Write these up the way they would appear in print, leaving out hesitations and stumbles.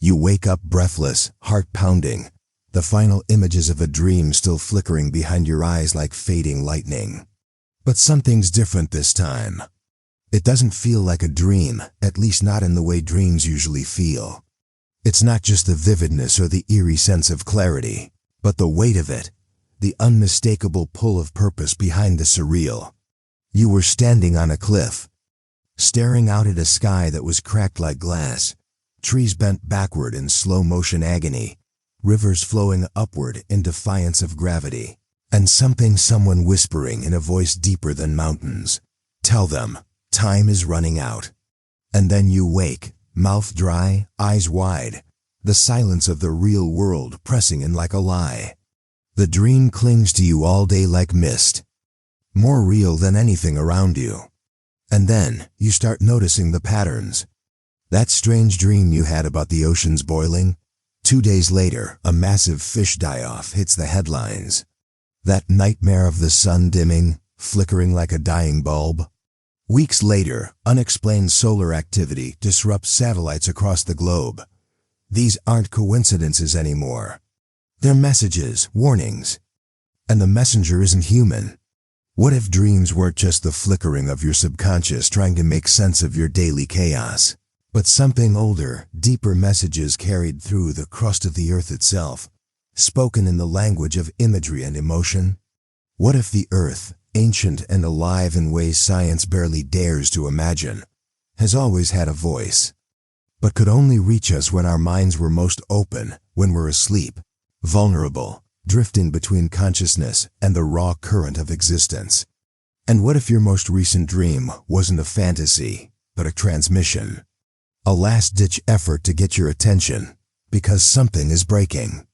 You wake up breathless, heart pounding, the final images of a dream still flickering behind your eyes like fading lightning. But something's different this time. It doesn't feel like a dream, at least not in the way dreams usually feel. It's not just the vividness or the eerie sense of clarity, but the weight of it, the unmistakable pull of purpose behind the surreal. You were standing on a cliff, staring out at a sky that was cracked like glass, trees bent backward in slow-motion agony, rivers flowing upward in defiance of gravity, and someone whispering in a voice deeper than mountains. Tell them, time is running out. And then you wake, mouth dry, eyes wide, the silence of the real world pressing in like a lie. The dream clings to you all day like mist, more real than anything around you. And then you start noticing the patterns. That strange dream you had about the oceans boiling, 2 days later, a massive fish die-off hits the headlines. That nightmare of the sun dimming, flickering like a dying bulb. Weeks later, unexplained solar activity disrupts satellites across the globe. These aren't coincidences anymore. They're messages, warnings. And the messenger isn't human. What if dreams weren't just the flickering of your subconscious trying to make sense of your daily chaos, but something older, deeper messages carried through the crust of the earth itself, spoken in the language of imagery and emotion? What if the earth, ancient and alive in ways science barely dares to imagine, has always had a voice, but could only reach us when our minds were most open, when we're asleep, vulnerable, drifting between consciousness and the raw current of existence? And what if your most recent dream wasn't a fantasy, but a transmission? A last-ditch effort to get your attention, because something is breaking.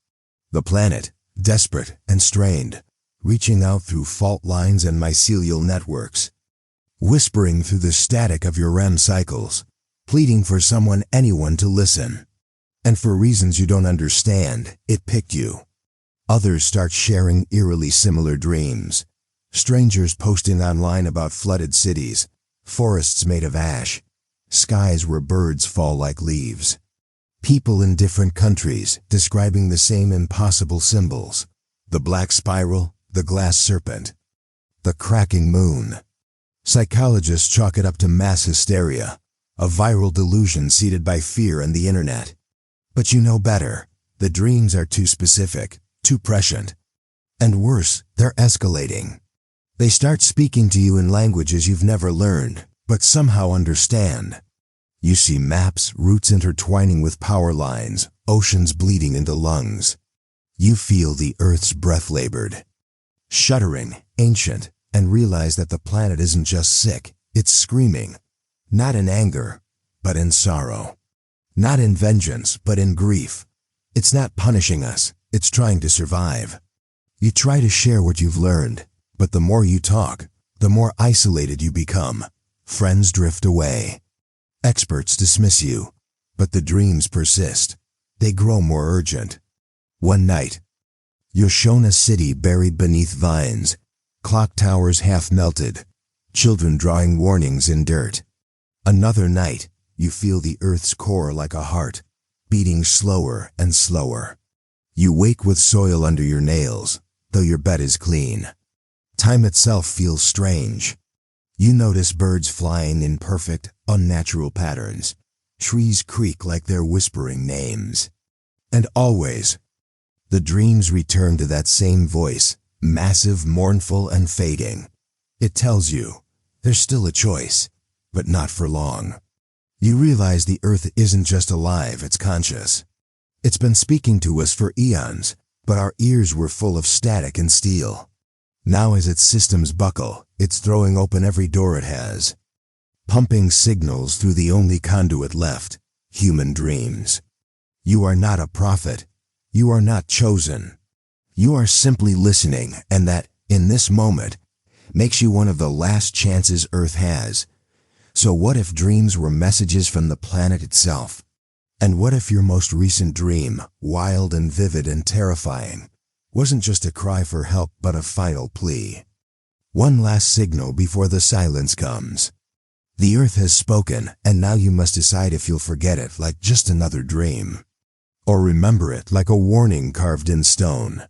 The planet, desperate and strained, reaching out through fault lines and mycelial networks, whispering through the static of your REM cycles, pleading for anyone to listen. And for reasons you don't understand, it picked you. Others start sharing eerily similar dreams. Strangers posting online about flooded cities, forests made of ash, skies where birds fall like leaves. People in different countries describing the same impossible symbols. The black spiral, the glass serpent, the cracking moon. Psychologists chalk it up to mass hysteria, a viral delusion seeded by fear and the internet. But you know better. The dreams are too specific, too prescient. And worse, they're escalating. They start speaking to you in languages you've never learned, but somehow understand. You see maps, roots intertwining with power lines, oceans bleeding into lungs. You feel the Earth's breath labored, shuddering, ancient, and realize that the planet isn't just sick, it's screaming. Not in anger, but in sorrow. Not in vengeance, but in grief. It's not punishing us, it's trying to survive. You try to share what you've learned, but the more you talk, the more isolated you become. Friends drift away. Experts dismiss you, but the dreams persist. They grow more urgent. One night, you're shown a city buried beneath vines, clock towers half melted, children drawing warnings in dirt. Another night, you feel the earth's core like a heart, beating slower and slower. You wake with soil under your nails, though your bed is clean. Time itself feels strange. You notice birds flying in perfect, unnatural patterns. Trees creak like they're whispering names. And always, the dreams return to that same voice, massive, mournful, and fading. It tells you, there's still a choice, but not for long. You realize the earth isn't just alive, it's conscious. It's been speaking to us for eons, but our ears were full of static and steel. Now as its systems buckle, it's throwing open every door it has, pumping signals through the only conduit left, human dreams. You are not a prophet. You are not chosen. You are simply listening, and that, in this moment, makes you one of the last chances Earth has. So what if dreams were messages from the planet itself? And what if your most recent dream, wild and vivid and terrifying, wasn't just a cry for help but a final plea? One last signal before the silence comes. The earth has spoken, and now you must decide if you'll forget it like just another dream. or remember it like a warning carved in stone.